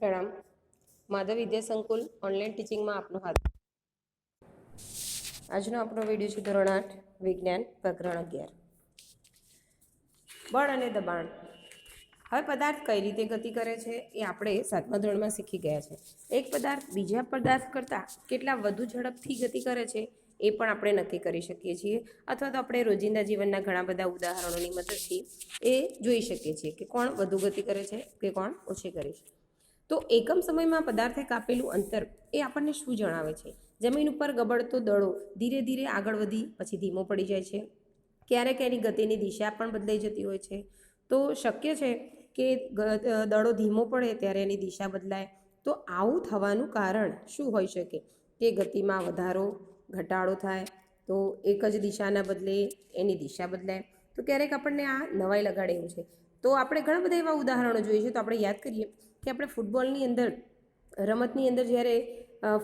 પ્રણામ. માધવ વિદ્યા સંકુલ ઓનલાઈન ટીચિંગમાં આપનું હાર્દિક. આજનો આપણો વિડીયો છે ધોરણ 8 વિજ્ઞાન પ્રકરણ 11 બળ અને દબાણ. હવે પદાર્થ કઈ રીતે ગતિ કરે છે એ આપણે 7મા ધોરણમાં શીખી ગયા છે. એક પદાર્થ બીજા પદાર્થ કરતાં કેટલા વધુ ઝડપથી ગતિ કરે છે એ પણ આપણે નક્કી કરી શકીએ છીએ, અથવા તો આપણે રોજિંદા જીવનના ઘણા બધા ઉદાહરણોની મદદથી એ જોઈ શકીએ છીએ કે કોણ વધુ ગતિ કરે છે કે કોણ ઓછી કરે છે. તો એકમ સમયમાં પદાર્થે કાપેલું અંતર એ આપણને શું જણાવે છે? જમીન ઉપર ગબડતો દડો ધીરે ધીરે આગળ વધી પછી ધીમો પડી જાય છે. ક્યારેક એની ગતિની દિશા પણ બદલાઈ જતી હોય છે. તો શક્ય છે કે દડો ધીમો પડે ત્યારે એની દિશા બદલાય. તો આવું થવાનું કારણ શું હોઈ શકે? કે ગતિમાં વધારો ઘટાડો થાય, તો એક જ દિશાના બદલે એની દિશા બદલાય. તો ક્યારેક આપણને આ નવાઈ લગાડે એવું છે. તો આપણે ઘણા બધા એવા ઉદાહરણો જોઈએ છે. તો આપણે યાદ કરીએ કે આપણે ફૂટબોલની અંદર રમતની અંદર જ્યારે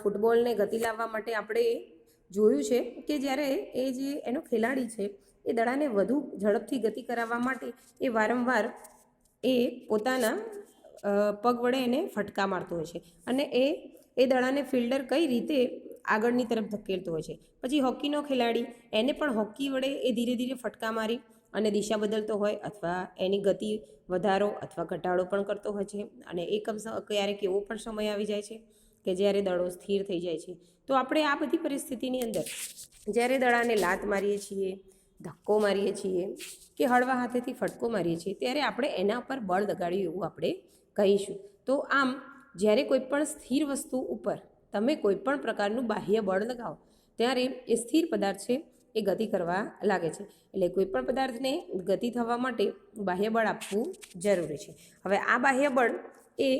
ફૂટબોલને ગતિ લાવવા માટે આપણે જોયું છે કે જ્યારે એ જે એનો ખેલાડી છે એ દડાને વધુ ઝડપથી ગતિ કરાવવા માટે એ વારંવાર એ પોતાના પગ વડે એને ફટકા મારતો હોય છે અને એ દડાને ફિલ્ડર કઈ રીતે આગળની તરફ ધકેલતો હોય છે. પછી હોકીનો ખેલાડી એને પણ હોકી વડે એ ધીરે ધીરે ફટકા મારી અને દિશા બદલતો હોય અથવા એની ગતિ વધારો અથવા ઘટાડો પણ કરતો હોય છે. અને ક્યારેક એવો પણ સમય આવી જાય છે કે જ્યારે દડો સ્થિર થઈ જાય છે. તો આપણે આ બધી પરિસ્થિતિની અંદર જ્યારે દડાને લાત મારીએ છીએ, ધક્કો મારીએ છીએ કે હળવા હાથેથી ફટકો મારીએ છીએ ત્યારે આપણે એના પર બળ લગાડ્યું એવું આપણે કહીશું. તો આમ જ્યારે કોઈ પણ સ્થિર વસ્તુ ઉપર તમે કોઈ પણ પ્રકારનું બાહ્ય બળ લગાવો ત્યારે એ સ્થિર પદાર્થ છે એ ગતિ કરવા લાગે છે. એટલે કોઈ પણ પદાર્થને ગતિ થવા માટે બાહ્ય બળ આપવું જરૂરી છે. હવે આ બાહ્ય બળ એ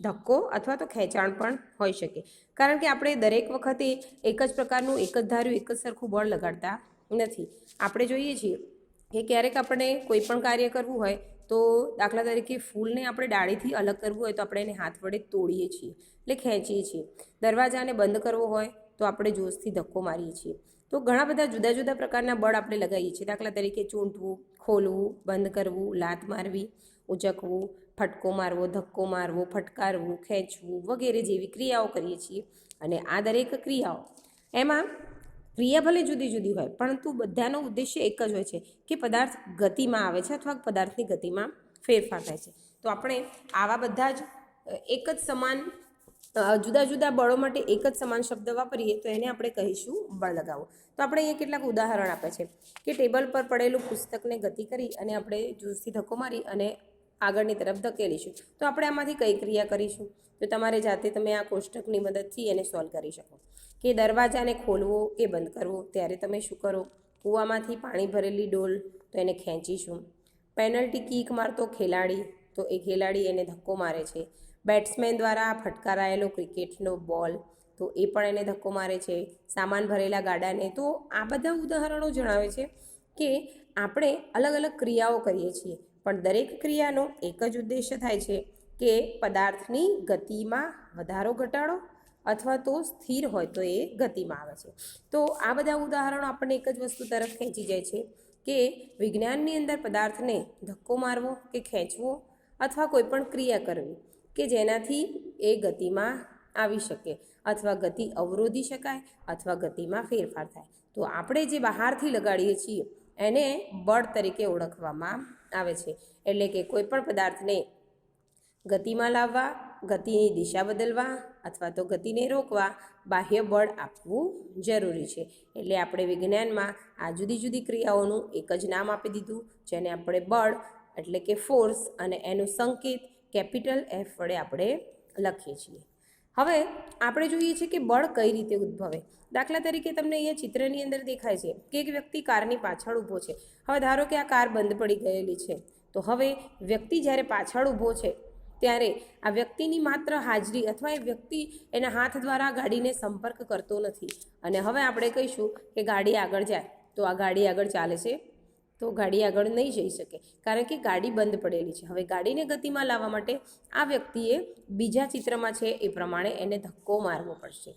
ધક્કો અથવા તો ખેંચાણ પણ હોઈ શકે, કારણ કે આપણે દરેક વખતે એક જ પ્રકારનું એક જ ધાર્યું એક જ સરખું બળ લગાડતા નથી. આપણે જોઈએ છીએ કે ક્યારેક આપણે કોઈ પણ કાર્ય કરવું હોય તો દાખલા તરીકે ફૂલને આપણે ડાળીથી અલગ કરવું હોય તો આપણે એને હાથ વડે તોડીએ છીએ, એટલે ખેંચીએ છીએ. દરવાજાને બંધ કરવો હોય તો આપણે જોશથી ધક્કો મારીએ છીએ. તો ઘણા બધા જુદા જુદા પ્રકારના બળ આપણે લગાવીએ છીએ. દાખલા તરીકે ચૂંટવું, ખોલવું, બંધ કરવું, લાત મારવી, ઉચકવું, ફટકો મારવો, ધક્કો મારવો, ફટકારવું, ખેંચવું વગેરે જેવી ક્રિયાઓ કરીએ છીએ. અને આ દરેક ક્રિયાઓ એમાં ક્રિયા ભલે જુદી જુદી હોય પરંતુ બધાનો ઉદ્દેશ્ય એક જ હોય છે કે પદાર્થ ગતિમાં આવે છે અથવા પદાર્થની ગતિમાં ફેરફાર થાય છે. તો આપણે આવા બધા જ એક જ સમાન જુદા જુદા બળો માટે એક જ સમાન શબ્દ વાપરીએ તો એને આપણે કહીશું બળ લગાવો. તો આપણે અહીંયા કેટલાક ઉદાહરણ આપે છે કે ટેબલ પર પડેલું પુસ્તકને ગતિ કરી અને આપણે જોરથી ધક્કો મારી અને આગળની તરફ ધકેલીશું. તો આપણે આમાંથી કઈ ક્રિયા કરીશું? તો તમારે જાતે તમે આ કોષ્ટકની મદદથી એને સોલ્વ કરી શકો. કે દરવાજાને ખોલવો કે બંધ કરવો ત્યારે તમે શું કરો? કૂવામાંથી પાણી ભરેલી ડોલ તો એને ખેંચીશું. પેનલ્ટી કિક મારતો ખેલાડી તો એ ખેલાડી એને ધક્કો મારે છે. બેટ્સમેન દ્વારા ફટકારાયેલો ક્રિકેટનો બોલ તો એ પણ એને ધક્કો મારે છે. સામાન ભરેલા ગાડાને. તો આ બધા ઉદાહરણો જણાવે છે કે આપણે અલગ અલગ ક્રિયાઓ કરીએ છીએ પણ દરેક ક્રિયાનો એક જ ઉદ્દેશ્ય થાય છે કે પદાર્થની ગતિમાં વધારો ઘટાડો અથવા તો સ્થિર હોય તો એ ગતિમાં આવે છે. તો આ બધા ઉદાહરણો આપણને એક જ વસ્તુ તરફ ખેંચી જાય છે કે વિજ્ઞાનની અંદર પદાર્થને ધક્કો મારવો કે ખેંચવો અથવા કોઈ પણ ક્રિયા કરવી કે જેનાથી એ ગતિમાં આવી શકે અથવા ગતિ અવરોધી શકાય અથવા ગતિમાં ફેરફાર થાય. તો આપણે જે બહારથી લગાડીએ છીએ એને બળ તરીકે ઓળખવામાં આવે છે. એટલે કે કોઈ પણ પદાર્થને ગતિમાં લાવવા, ગતિની દિશા બદલવા અથવા તો ગતિને રોકવા બાહ્ય બળ આપવું જરૂરી છે. એટલે આપણે વિજ્ઞાનમાં આ જુદી જુદી ક્રિયાઓનું એક જ નામ આપી દીધું જેને આપણે બળ એટલે કે ફોર્સ અને એનું સંકેત કેપિટલ F વડે આપણે લખીએ છીએ. હવે આપણે જોઈએ છીએ કે બળ કઈ રીતે ઉદ્ભવે. દાખલા તરીકે તમને અહીંયા ચિત્રની અંદર દેખાય છે કે એક વ્યક્તિ કારની પાછળ ઊભો છે. હવે ધારો કે આ કાર બંધ પડી ગયેલી છે. તો હવે વ્યક્તિ જ્યારે પાછળ ઊભો છે ત્યારે આ વ્યક્તિની માત્ર હાજરી અથવા એ વ્યક્તિ એના હાથ દ્વારા ગાડીને સંપર્ક કરતો નથી. અને હવે આપણે કહીશું કે ગાડી આગળ જાય તો આ ગાડી આગળ ચાલે છે? તો ગાડી આગળ નહીં જઈ શકે કારણ કે ગાડી બંધ પડેલી છે. હવે ગાડીને ગતિમાં લાવવા માટે આ વ્યક્તિએ બીજા ચિત્રમાં છે એ પ્રમાણે એને ધક્કો મારવો પડશે.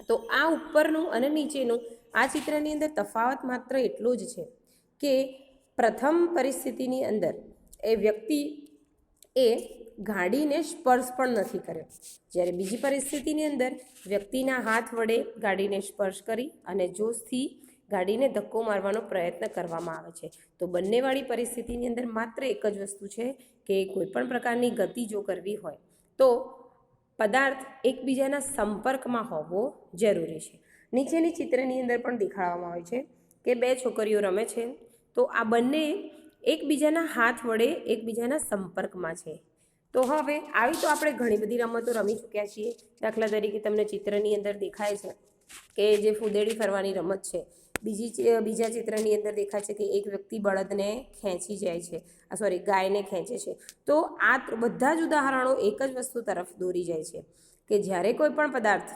તો આ ઉપરનું અને નીચેનું આ ચિત્રની અંદર તફાવત માત્ર એટલો જ છે કે પ્રથમ પરિસ્થિતિની અંદર એ વ્યક્તિ એ ગાડીને સ્પર્શ પણ નથી કર્યો. જ્યારે બીજી પરિસ્થિતિની અંદર વ્યક્તિના હાથ વડે ગાડીને સ્પર્શ કરી અને જોશથી ગાડીને ધક્કો મારવાનો પ્રયત્ન કરવામાં આવે છે. તો બંનેવાળી પરિસ્થિતિની અંદર માત્ર એક જ વસ્તુ છે કે કોઈપણ પ્રકારની ગતિ જો કરવી હોય તો પદાર્થ એકબીજાના સંપર્કમાં હોવો જરૂરી છે. નીચેની ચિત્રની અંદર પણ દેખાડવામાં આવે છે કે બે છોકરીઓ રમે છે. તો આ બંને એકબીજાના હાથ વડે એકબીજાના સંપર્કમાં છે. તો હવે આવી તો આપણે ઘણી બધી રમતો રમી ચૂક્યા છીએ. દાખલા તરીકે તમને ચિત્રની અંદર દેખાય છે કે જે ફૂદેડી ફરવાની રમત છે. બીજા ચિત્રની અંદર દેખાય છે કે એક વ્યક્તિ બળદને ખેંચી જાય છે, ગાયને ખેંચે છે. તો આ બધા જ ઉદાહરણો એક જ વસ્તુ તરફ દોરી જાય છે કે જ્યારે કોઈ પણ પદાર્થ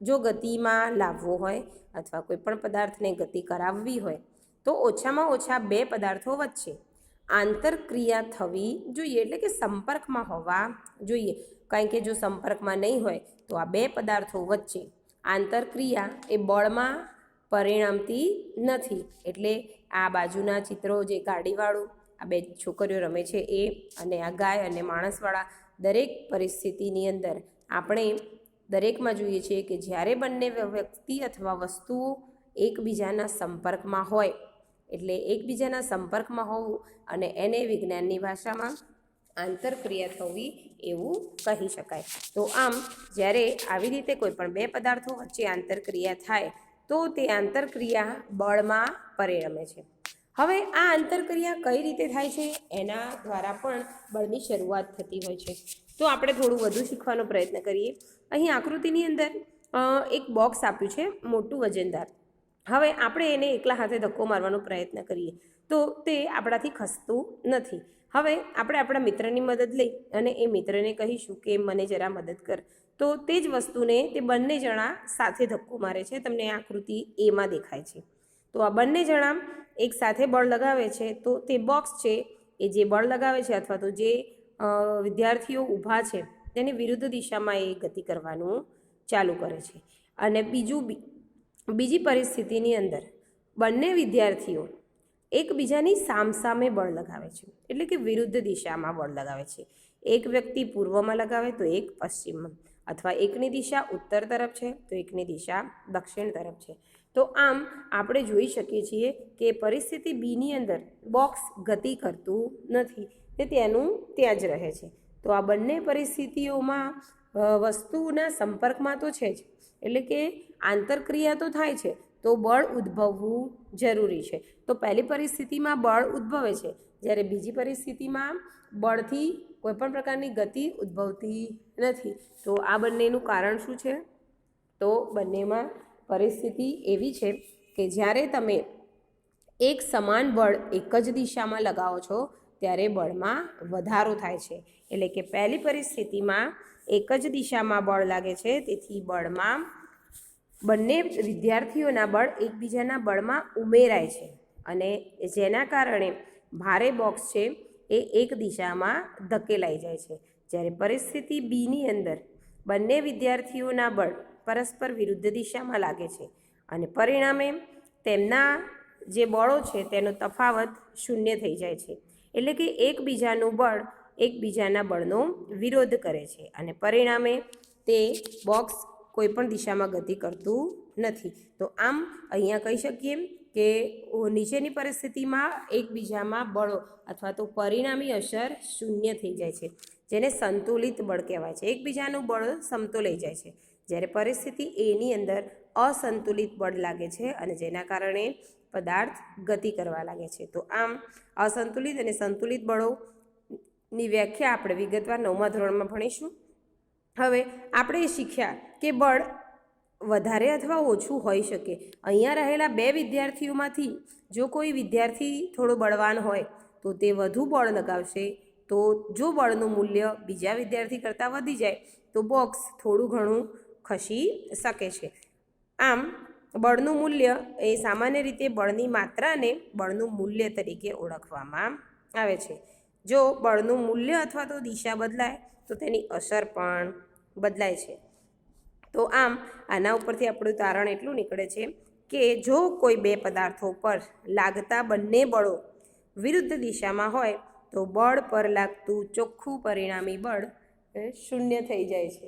જો ગતિમાં લાવવો હોય અથવા કોઈ પણ પદાર્થને ગતિ કરાવવી હોય તો ઓછામાં ઓછા બે પદાર્થો વચ્ચે આંતરક્રિયા થવી જોઈએ, એટલે કે સંપર્કમાં હોવા જોઈએ. કારણ કે જો સંપર્કમાં નહીં હોય તો આ બે પદાર્થો વચ્ચે આંતરક્રિયા એ બળમાં પરિણમતી નથી. એટલે આ બાજુના ચિત્રો જે ગાડીવાળું આ બે છોકરીઓ રમે છે એ અને આ ગાય અને માણસવાળા દરેક પરિસ્થિતિની અંદર આપણે દરેકમાં જોઈએ છીએ કે જ્યારે બંને વ્યક્તિ અથવા વસ્તુઓ એકબીજાના સંપર્કમાં હોય, એટલે એકબીજાના સંપર્કમાં હોવું અને એને વિજ્ઞાનની ભાષામાં આંતરક્રિયા થવી એવું કહી શકાય. તો આમ જ્યારે આવી રીતે કોઈ પણ બે પદાર્થો વચ્ચે આંતરક્રિયા થાય તો તે આંતરક્રિયા બળમાં પરિણમે છે. હવે આ આંતરક્રિયા કઈ રીતે થાય છે એના દ્વારા પણ બળની શરૂઆત થતી હોય છે. તો આપણે થોડું વધુ શીખવાનો પ્રયત્ન કરીએ. અહીં આકૃતિની અંદર એક બોક્સ આપ્યું છે મોટું વજનદાર. હવે આપણે એને એકલા હાથે ધક્કો મારવાનો પ્રયત્ન કરીએ તો તે આપણાથી ખસતું નથી. હવે આપણે આપણા મિત્રની મદદ લઈ અને એ મિત્રને કહીશું કે મને જરા મદદ કર. તો તે જ વસ્તુને તે બંને જણા સાથે ધક્કો મારે છે. તમને આકૃતિ એમાં દેખાય છે. તો આ બંને જણા એક સાથે બળ લગાવે છે તો તે બોક્સ છે એ જે બળ લગાવે છે અથવા તો જે વિદ્યાર્થીઓ ઊભા છે તેની વિરુદ્ધ દિશામાં એ ગતિ કરવાનું ચાલુ કરે છે. અને બીજી પરિસ્થિતિની અંદર બંને વિદ્યાર્થીઓ એકબીજાની સામસામે બળ લગાવે છે, એટલે કે વિરુદ્ધ દિશામાં બળ લગાવે છે. એક વ્યક્તિ પૂર્વમાં લગાવે તો એક પશ્ચિમમાં, અથવા એકની દિશા ઉત્તર તરફ છે તો એકની દિશા દક્ષિણ તરફ છે. તો આમ આપણે જોઈ શકીએ છીએ કે પરિસ્થિતિ બીની અંદર બોક્સ ગતિ કરતું નથી, તે તેનું ત્યાં જ રહે છે. તો આ બંને પરિસ્થિતિઓમાં વસ્તુના સંપર્કમાં તો છે જ, એટલે કે આંતરક્રિયા તો થાય છે તો બળ ઉદ્ભવવું જરૂરી છે. તો પહેલી પરિસ્થિતિમાં બળ ઉદ્ભવે છે, જ્યારે બીજી પરિસ્થિતિમાં બળથી કોઈપણ પ્રકારની ગતિ ઉદ્ભવતી નથી. તો આ બંનેનું કારણ શું છે? તો બંનેમાં પરિસ્થિતિ એવી છે કે જ્યારે તમે એક સમાન બળ એક જ દિશામાં લગાવો છો ત્યારે બળમાં વધારો થાય છે. એટલે કે પહેલી પરિસ્થિતિમાં એક જ દિશામાં બળ લાગે છે, તેથી બળમાં બંને વિદ્યાર્થીઓના બળ એકબીજાના બળમાં ઉમેરાય છે અને જેના કારણે ભારે બોક્સ છે એ એક દિશામાં ધકેલાઈ જાય છે. જ્યારે પરિસ્થિતિ બીની અંદર બંને વિદ્યાર્થીઓના બળ પરસ્પર વિરુદ્ધ દિશામાં લાગે છે અને પરિણામે તેમના જે બળો છે તેનો તફાવત શૂન્ય થઈ જાય છે. એટલે કે એકબીજાનું બળ એકબીજાના બળનો વિરોધ કરે છે અને પરિણામે તે બોક્સ કોઈપણ દિશામાં ગતિ કરતું નથી. તો આમ અહીંયા કહી શકીએ કે નીચેની પરિસ્થિતિમાં એકબીજામાં બળો અથવા તો પરિણામી અસર શૂન્ય થઈ જાય છે, જેને સંતુલિત બળ કહેવાય છે. એકબીજાનું બળ સમતોલાઈ જાય છે, જ્યારે પરિસ્થિતિ એની અંદર અસંતુલિત બળ લાગે છે અને જેના કારણે પદાર્થ ગતિ કરવા લાગે છે. તો આમ અસંતુલિત અને સંતુલિત બળોની વ્યાખ્યા આપણે વિગતવાર 9મા ધોરણમાં ભણીશું. હવે આપણે શીખ્યા કે બળ વધારે અથવા ઓછું હોઈ શકે. અહીંયા રહેલા બે વિદ્યાર્થીઓમાંથી જો કોઈ વિદ્યાર્થી થોડો બળવાન હોય તો તે વધુ બળ લગાવશે. તો જો બળનું મૂલ્ય બીજા વિદ્યાર્થી કરતાં વધી જાય તો બોક્સ થોડું ઘણું ખસી શકે છે. આમ બળનું મૂલ્ય એ સામાન્ય રીતે બળની માત્રાને બળનું મૂલ્ય તરીકે ઓળખવામાં આવે છે. જો બળનું મૂલ્ય અથવા તો દિશા બદલાય તો તેની અસર પણ બદલાય છે. તો આમ આના ઉપરથી આપણું તારણ એટલું નીકળે છે કે જો કોઈ બે પદાર્થો પર લાગતા બંને બળો વિરુદ્ધ દિશામાં હોય તો બળ પર લાગતું ચોખ્ખું પરિણામી બળ એ 0 થઈ જાય છે.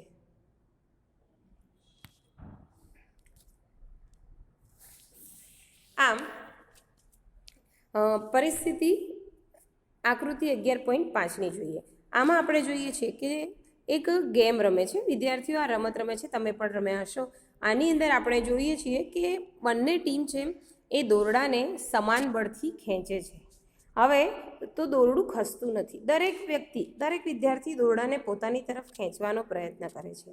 આમ પરિસ્થિતિ આકૃતિ 11.5ની જોઈએ. આમાં આપણે જોઈએ છીએ કે એક ગેમ રમે છે, વિદ્યાર્થીઓ આ રમત રમે છે, તમે પણ રમ્યા હશો. આની અંદર આપણે જોઈએ છીએ કે બંને ટીમ છે એ દોરડાને સમાન બળથી ખેંચે છે. હવે તો દોરડું ખસતું નથી. દરેક વિદ્યાર્થી દોરડાને પોતાની તરફ ખેંચવાનો પ્રયત્ન કરે છે.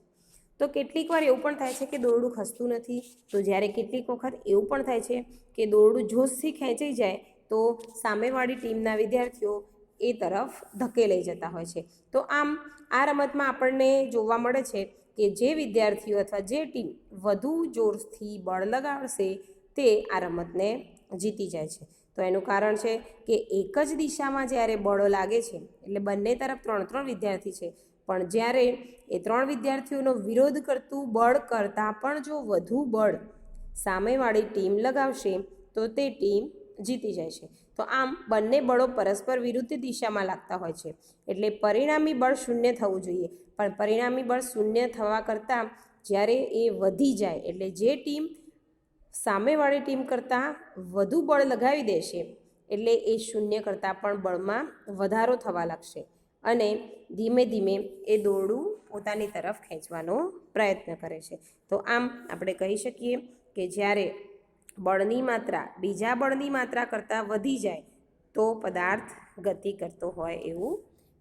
તો કેટલીક વાર એવું પણ થાય છે કે દોરડું ખસતું નથી. તો જ્યારે કેટલીક વખત એવું પણ થાય છે કે દોરડું જોશથી ખેંચાઈ જાય તો સામેવાળી ટીમના વિદ્યાર્થીઓ એ તરફ ધકેલાઈ જતા હોય છે. તો આમ આ રમતમાં આપણને જોવા મળે છે કે જે વિદ્યાર્થીઓ અથવા જે ટીમ વધુ જોરથી બળ લગાવશે તે આ રમતને જીતી જાય છે. તો એનું કારણ છે કે એક જ દિશામાં જ્યારે બળો લાગે છે, એટલે બંને તરફ 3 વિદ્યાર્થી છે, પણ જ્યારે એ 3 વિદ્યાર્થીઓનો વિરોધ કરતું બળ કરતાં પણ જો વધુ બળ સામેવાળી ટીમ લગાવશે તો તે ટીમ જીતી જાય છે. તો આમ બંને બળો પરસ્પર વિરુદ્ધ દિશામાં લાગતા હોય છે, એટલે પરિણામી બળ 0 થવું જોઈએ. પણ પરિણામી બળ 0 થવા કરતાં જ્યારે એ વધી જાય, એટલે જે ટીમ સામેવાળી ટીમ કરતાં વધુ બળ લગાવી દેશે એટલે એ 0 કરતાં પણ બળમાં વધારો થવા લાગશે અને ધીમે ધીમે એ દોરડું પોતાની તરફ ખેંચવાનો પ્રયત્ન કરે છે. તો આમ આપણે કહી શકીએ કે જ્યારે બળની માત્રા બીજા બળની માત્રા કરતાં વધી જાય તો પદાર્થ ગતિ કરતો હોય એવું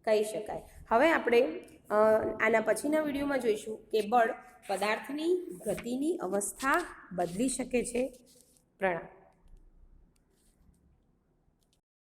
કહી શકાય. હવે આપણે આના પછીના વિડીયોમાં જોઈશું કે બળ પદાર્થની ગતિની અવસ્થા બદલી શકે છે. પ્રણામ.